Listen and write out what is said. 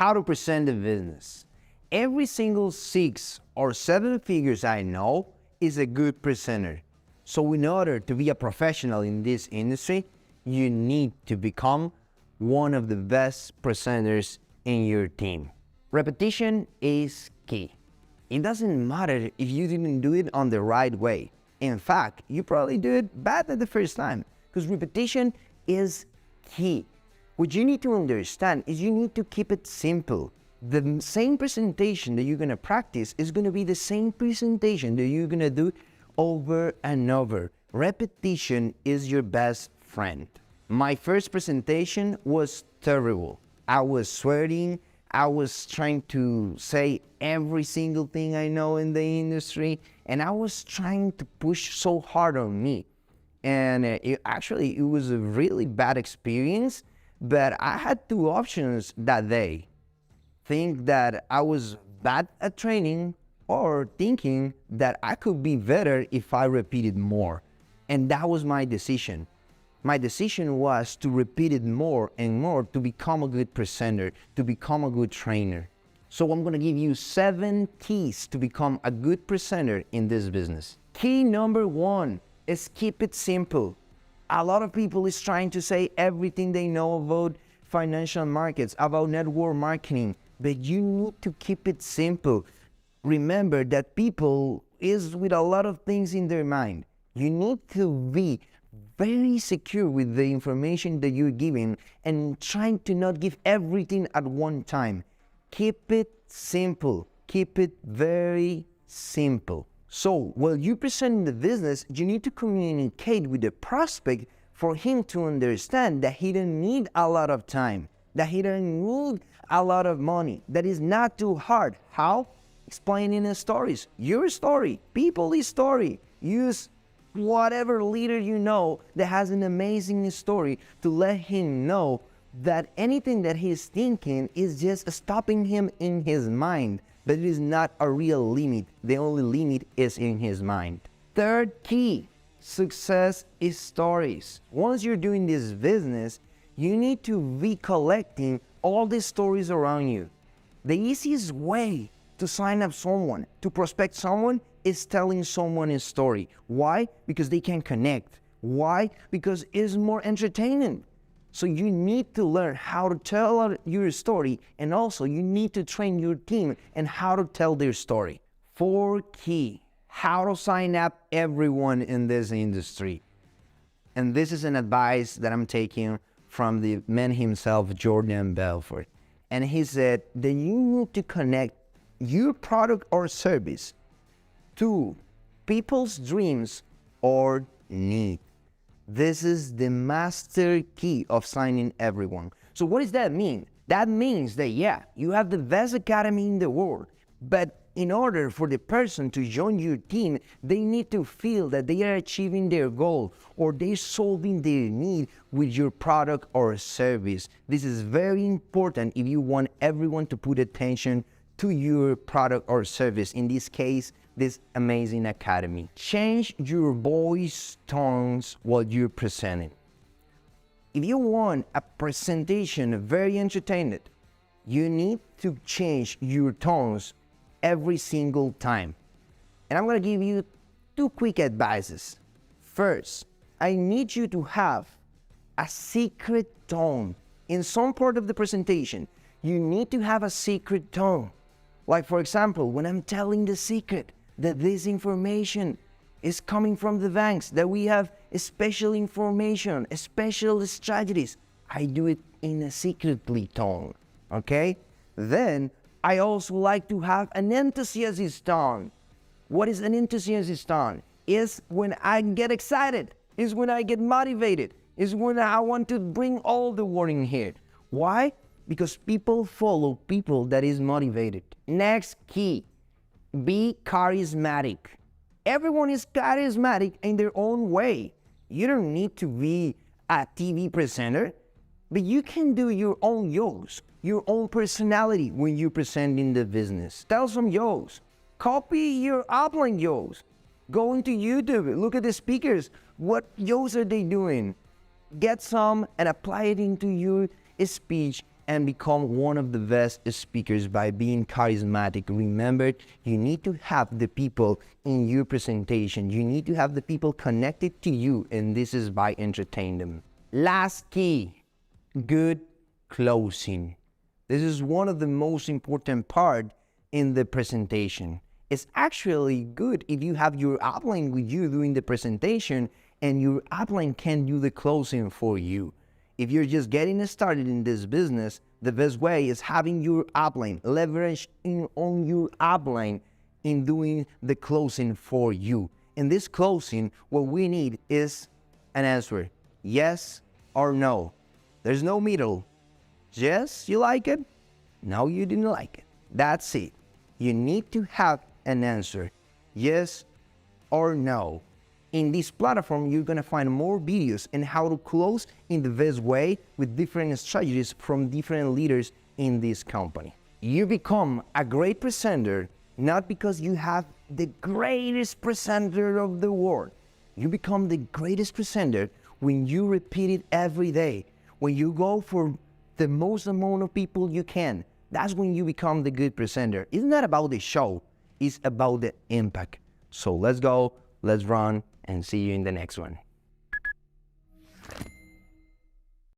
how to present the business. Every single 6 or 7 figures I know is a good presenter. So in order to be a professional in this industry, you need to become one of the best presenters in your team. Repetition is key. It doesn't matter if you didn't do it on the right way. In fact, you probably do it bad at the first time, because repetition is key. What you need to understand is you need to keep it simple. The same presentation that you're going to practice is going to be the same presentation that you're going to do over and over. Repetition is your best friend. My first presentation was terrible. I was sweating. I was trying to say every single thing I know in the industry, and I was trying to push so hard on me. And it was a really bad experience, but I had 2 options that day. Think that I was bad at training, or thinking that I could be better if I repeated more. And that was my decision. My decision was to repeat it more and more to become a good presenter, to become a good trainer. So I'm going to give you 7 keys to become a good presenter in this business. Key number 1 is keep it simple. A lot of people is trying to say everything they know about financial markets, about network marketing, but you need to keep it simple. Remember that people is with a lot of things in their mind. You need to be very secure with the information that you're giving and trying to not give everything at one time. Keep it simple. Keep it very simple. So while you present the business, you need to communicate with the prospect for him to understand that he doesn't need a lot of time, that he doesn't need a lot of money, that is not too hard. How? Explaining the stories. Your story, people's story. Use whatever leader you know that has an amazing story to let him know that anything that he's thinking is just stopping him in his mind, but it is not a real limit. The only limit is in his mind. Third key, success is stories. Once you're doing this business, you need to be collecting all the stories around you. The easiest way to sign up someone, to prospect someone, is telling someone a story. Why? Because they can connect. Why? Because it's more entertaining. So you need to learn how to tell your story, and also you need to train your team and how to tell their story. 4 key, how to sign up everyone in this industry. And this is an advice that I'm taking from the man himself, Jordan Belfort. And he said that you need to connect your product or service to people's dreams or need. This is the master key of signing everyone. So what does that mean? That means that, yeah, you have the best academy in the world, but in order for the person to join your team, they need to feel that they are achieving their goal or they're solving their need with your product or service. This is very important if you want everyone to put attention to your product or service. In this case, this amazing academy. Change your voice tones while you're presenting. If you want a presentation very entertaining, you need to change your tones every single time. And I'm going to give you 2 quick advices. First, I need you to have a secret tone. In some part of the presentation, you need to have a secret tone. Like, for example, when I'm telling the secret that this information is coming from the banks, that we have special information, special strategies, I do it in a secretly tone, okay? Then I also like to have an enthusiastic tone. What is an enthusiastic tone? Is when I get excited, is when I get motivated, is when I want to bring all the word in here. Why? Because people follow people that is motivated. Next key, be charismatic. Everyone is charismatic in their own way. You don't need to be a TV presenter, but you can do your own jokes, your own personality when you present in the business. Tell some jokes. Copy your upline jokes. Go into YouTube, look at the speakers. What jokes are they doing? Get some and apply it into your speech and become one of the best speakers by being charismatic. Remember, you need to have the people in your presentation. You need to have the people connected to you, and this is by entertaining them. Last key, good closing. This is one of the most important part in the presentation. It's actually good if you have your upline with you doing the presentation and your upline can do the closing for you. If you're just getting started in this business, the best way is having your upline, leverage on your upline in doing the closing for you. In this closing, what we need is an answer, yes or no. There's no middle. Yes, you like it. No, you didn't like it. That's it. You need to have an answer, yes or no. In this platform, you're gonna find more videos on how to close in the best way with different strategies from different leaders in this company. You become a great presenter not because you have the greatest presenter of the world. You become the greatest presenter when you repeat it every day, when you go for the most amount of people you can. That's when you become the good presenter. It's not about the show, it's about the impact. So let's go, let's run, and see you in the next one.